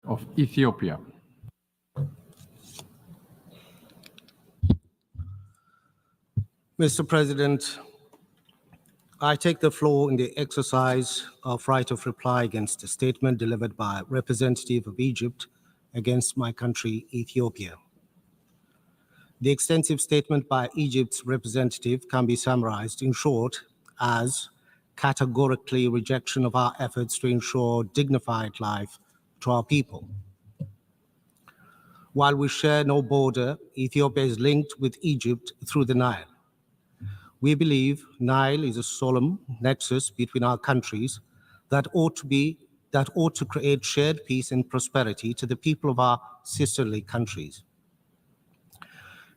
of Ethiopia. Mr. President, I take the floor in the exercise of right of reply against a statement delivered by a representative of Egypt against my country, Ethiopia. The extensive statement by Egypt's representative can be summarized in short as categorically rejection of our efforts to ensure dignified life to our people. While we share no border, Ethiopia is linked with Egypt through the Nile. We believe Nile is a solemn nexus between our countries that ought to create shared peace and prosperity to the people of our sisterly countries.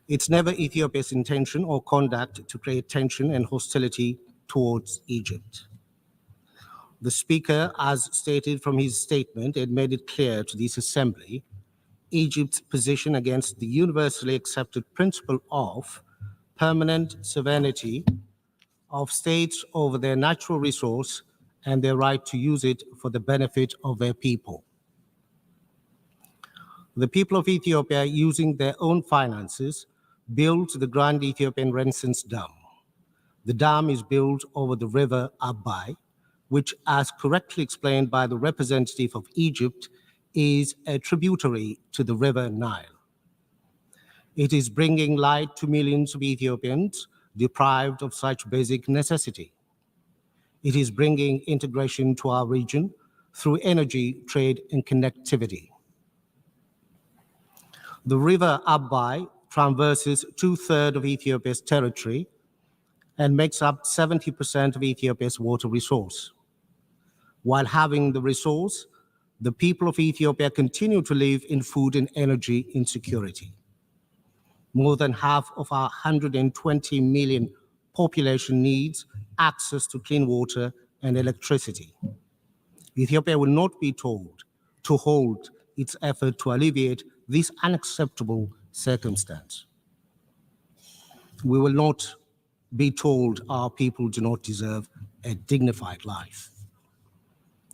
It's never Ethiopia's intention or conduct to create tension and hostility towards Egypt. The Speaker, as stated from his statement, had made it clear to this Assembly Egypt's position against the universally accepted principle of permanent sovereignty of states over their natural resource and their right to use it for the benefit of their people. The people of Ethiopia, using their own finances, built the Grand Ethiopian Renaissance Dam. The dam is built over the river Abai, which, as correctly explained by the representative of Egypt, is a tributary to the river Nile. It is bringing light to millions of Ethiopians deprived of such basic necessity. It is bringing integration to our region through energy, trade, and connectivity. The river Abai traverses 2/3 of Ethiopia's territory and makes up 70% of Ethiopia's water resource. While having the resource, the people of Ethiopia continue to live in food and energy insecurity. More than half of our 120 million population needs access to clean water and electricity. Ethiopia will not be told to hold its effort to alleviate this unacceptable circumstance. We will not be told our people do not deserve a dignified life.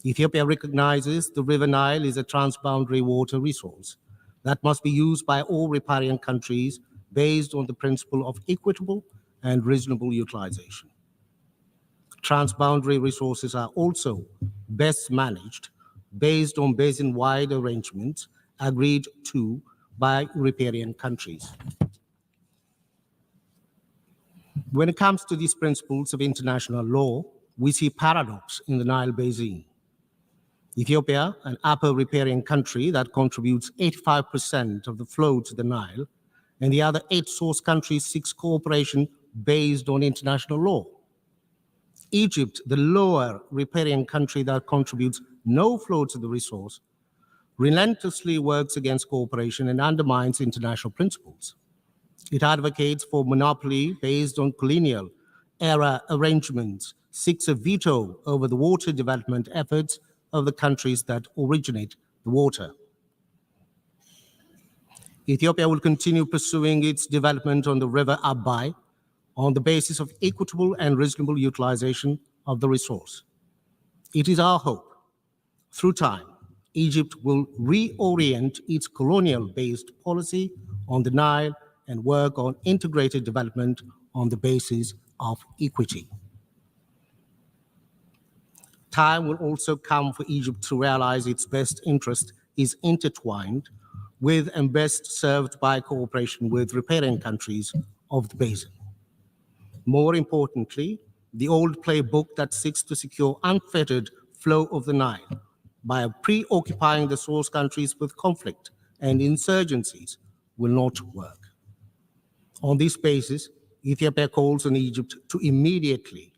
Ethiopia recognizes the River Nile is a transboundary water resource that must be used by all riparian countries based on the principle of equitable and reasonable utilization. Transboundary resources are also best managed based on basin-wide arrangements agreed to by riparian countries. When it comes to these principles of international law, we see paradox in the Nile Basin. Ethiopia, an upper riparian country that contributes 85% of the flow to the Nile, and the other 8 source countries seeks cooperation based on international law. Egypt, the lower riparian country that contributes no flow to the resource, relentlessly works against cooperation and undermines international principles. It advocates for monopoly based on colonial era arrangements, seeks a veto over the water development efforts of the countries that originate the water. Ethiopia will continue pursuing its development on the river Abai on the basis of equitable and reasonable utilization of the resource. It is our hope, through time, Egypt will reorient its colonial-based policy on the Nile and work on integrated development on the basis of equity. Time will also come for Egypt to realize its best interest is intertwined with and best served by cooperation with riparian countries of the basin. More importantly, the old playbook that seeks to secure unfettered flow of the Nile by preoccupying the source countries with conflict and insurgencies will not work. On this basis, Ethiopia calls on Egypt to immediately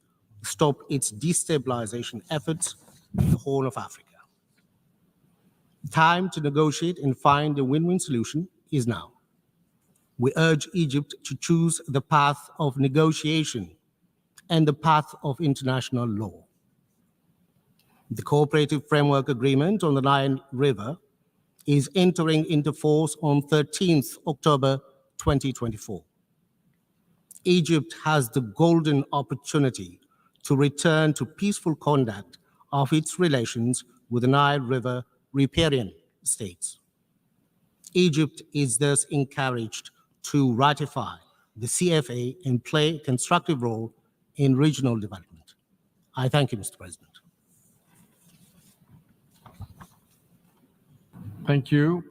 stop its destabilization efforts in the Horn of Africa. Time to negotiate and find a win-win solution is now. We urge Egypt to choose the path of negotiation and the path of international law. The Cooperative Framework Agreement on the Nile River is entering into force on 13th October 2024. Egypt has the golden opportunity to return to peaceful conduct of its relations with the Nile River riparian states. Egypt is thus encouraged to ratify the CFA and play a constructive role in regional development. I thank you, Mr. President. Thank you.